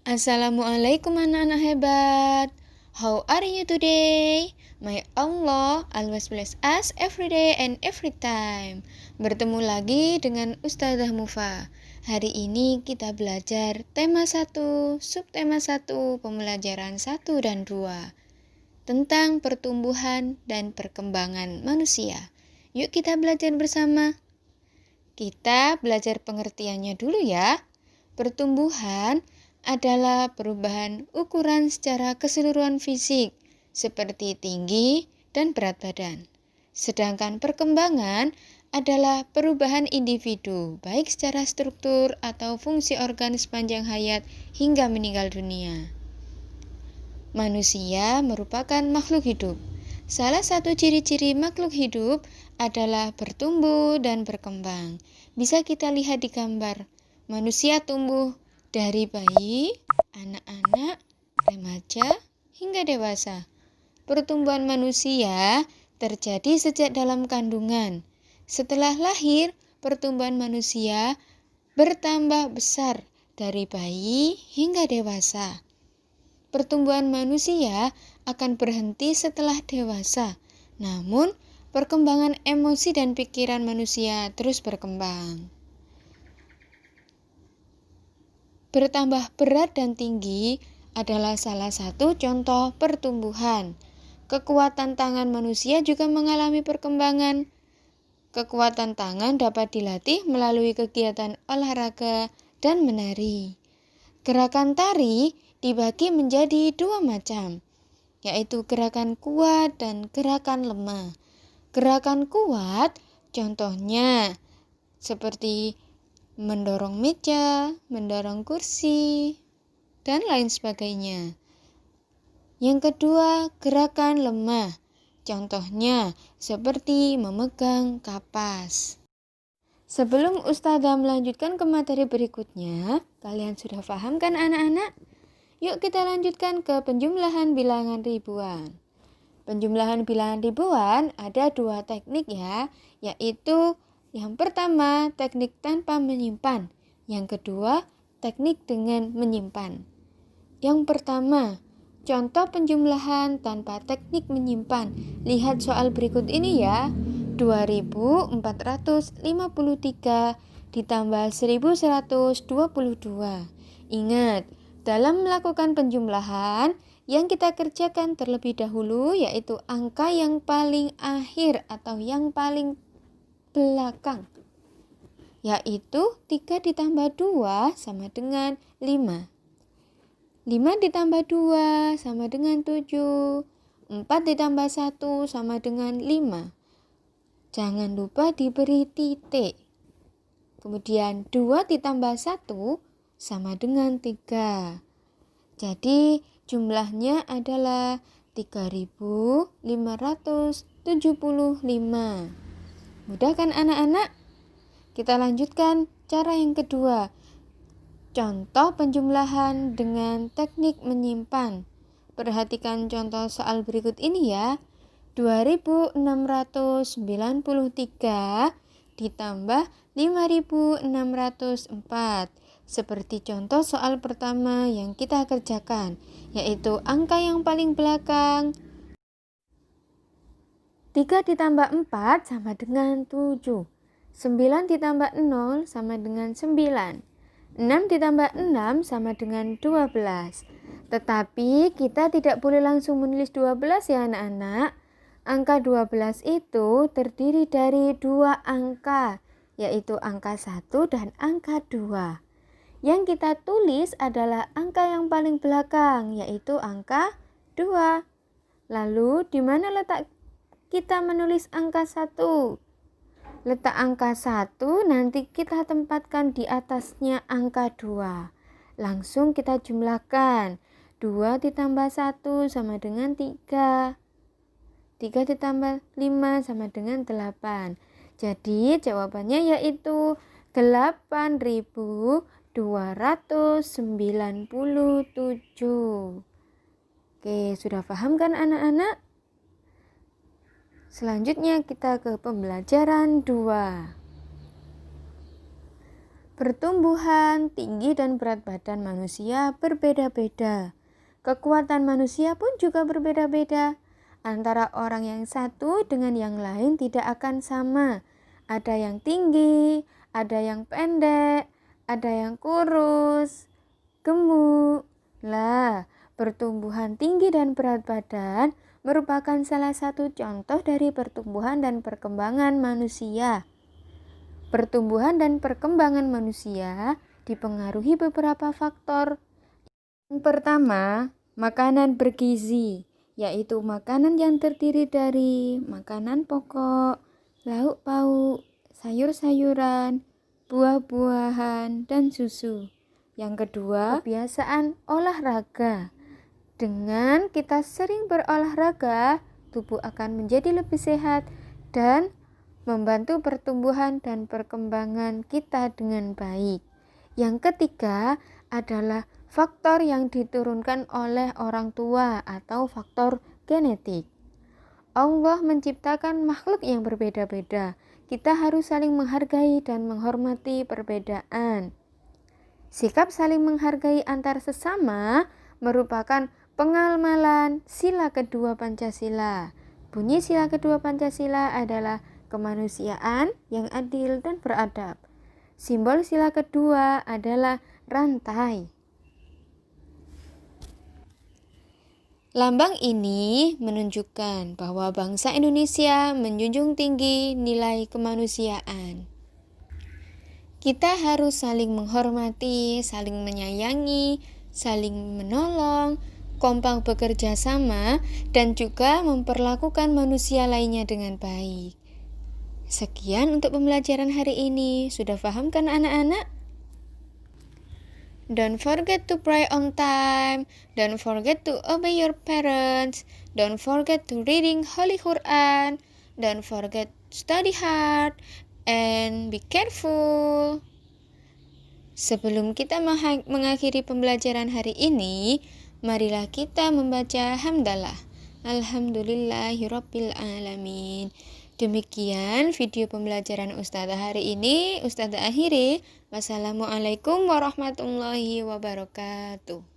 Assalamualaikum anak-anak hebat. How are you today? May Allah always bless us every day and every time. Bertemu lagi dengan Ustazah Mufa. Hari ini kita belajar tema 1, subtema 1, pembelajaran 1 dan 2 tentang pertumbuhan dan perkembangan manusia. Yuk kita belajar bersama. Kita belajar pengertiannya dulu ya. Pertumbuhan adalah perubahan ukuran secara keseluruhan fisik, seperti tinggi dan berat badan. Sedangkan perkembangan adalah perubahan individu, baik secara struktur atau fungsi organ sepanjang hayat hingga meninggal dunia. Manusia merupakan makhluk hidup. Salah satu ciri-ciri makhluk hidup adalah bertumbuh dan berkembang. Bisa kita lihat di gambar. Manusia tumbuh dari bayi, anak-anak, remaja, hingga dewasa. Pertumbuhan manusia terjadi sejak dalam kandungan. Setelah lahir, pertumbuhan manusia bertambah besar dari bayi hingga dewasa. Pertumbuhan manusia akan berhenti setelah dewasa. Namun, perkembangan emosi dan pikiran manusia terus berkembang. Bertambah berat dan tinggi adalah salah satu contoh pertumbuhan. Kekuatan tangan manusia juga mengalami perkembangan. Kekuatan tangan dapat dilatih melalui kegiatan olahraga dan menari. Gerakan tari dibagi menjadi 2 macam, yaitu gerakan kuat dan gerakan lemah. Gerakan kuat contohnya seperti mendorong meja, mendorong kursi, dan lain sebagainya. Yang kedua, gerakan lemah. Contohnya seperti memegang kapas. Sebelum Ustazah melanjutkan ke materi berikutnya, kalian sudah paham kan anak-anak? Yuk kita lanjutkan ke penjumlahan bilangan ribuan. Penjumlahan bilangan ribuan ada 2 teknik ya, yaitu yang pertama, teknik tanpa menyimpan. Yang kedua, teknik dengan menyimpan. Yang pertama, contoh penjumlahan tanpa teknik menyimpan. Lihat soal berikut ini ya. 2453 ditambah 1122. Ingat, dalam melakukan penjumlahan, yang kita kerjakan terlebih dahulu yaitu angka yang paling akhir atau yang paling belakang, yaitu 3 ditambah 2 sama dengan 5. 5 ditambah 2 sama dengan 7. 4 ditambah 1 sama dengan 5. Jangan lupa diberi titik. Kemudian 2 ditambah 1 sama dengan 3. Jadi jumlahnya adalah 3575. Mudah kan anak-anak? Kita lanjutkan cara yang kedua. Contoh penjumlahan dengan teknik menyimpan. Perhatikan contoh soal berikut ini ya. 2693 ditambah 5604. Seperti contoh soal pertama yang kita kerjakan, yaitu angka yang paling belakang. 3 ditambah 4 sama dengan 7. 9 ditambah 0 sama dengan 9. 6 ditambah 6 sama dengan 12. Tetapi kita tidak boleh langsung menulis 12 ya anak-anak. Angka 12 itu terdiri dari 2 angka, yaitu angka 1 dan angka 2. Yang kita tulis adalah angka yang paling belakang, yaitu angka 2. Lalu di mana letak kita menulis angka 1? Letak angka 1 nanti kita tempatkan di atasnya angka 2. Langsung kita jumlahkan. 2 ditambah 1 sama dengan 3. 3 ditambah 5 sama dengan 8. Jadi jawabannya yaitu 8297. Oke, sudah paham kan anak-anak? Selanjutnya kita ke pembelajaran 2. Pertumbuhan, tinggi, dan berat badan manusia berbeda-beda. Kekuatan manusia pun juga berbeda-beda. Antara orang yang satu dengan yang lain tidak akan sama. Ada yang tinggi, ada yang pendek, ada yang kurus, gemuk. Lah, pertumbuhan tinggi dan berat badan merupakan salah satu contoh dari pertumbuhan dan perkembangan manusia. Pertumbuhan dan perkembangan manusia dipengaruhi beberapa faktor. Yang pertama, makanan bergizi, yaitu makanan yang terdiri dari makanan pokok, lauk pauk, sayur-sayuran, buah-buahan, dan susu. Yang kedua, kebiasaan olahraga. Dengan kita sering berolahraga, tubuh akan menjadi lebih sehat dan membantu pertumbuhan dan perkembangan kita dengan baik. Yang ketiga adalah faktor yang diturunkan oleh orang tua atau faktor genetik. Allah menciptakan makhluk yang berbeda-beda. Kita harus saling menghargai dan menghormati perbedaan. Sikap saling menghargai antar sesama merupakan pengamalan sila kedua Pancasila. Bunyi sila kedua Pancasila adalah kemanusiaan yang adil dan beradab. Simbol sila kedua adalah rantai. Lambang ini menunjukkan bahwa bangsa Indonesia menjunjung tinggi nilai kemanusiaan. Kita harus saling menghormati, saling menyayangi, saling menolong, kompak bekerja sama, dan juga memperlakukan manusia lainnya dengan baik. Sekian untuk pembelajaran hari ini. Sudah paham kan anak-anak? Don't forget to pray on time. Don't forget to obey your parents. Don't forget to reading Holy Quran. Don't forget to study hard. And be careful. Sebelum kita mengakhiri pembelajaran hari ini, marilah kita membaca hamdalah. Alhamdulillahirabbil alamin. Demikian video pembelajaran Ustazah hari ini. Ustazah akhiri. Wassalamualaikum warahmatullahi wabarakatuh.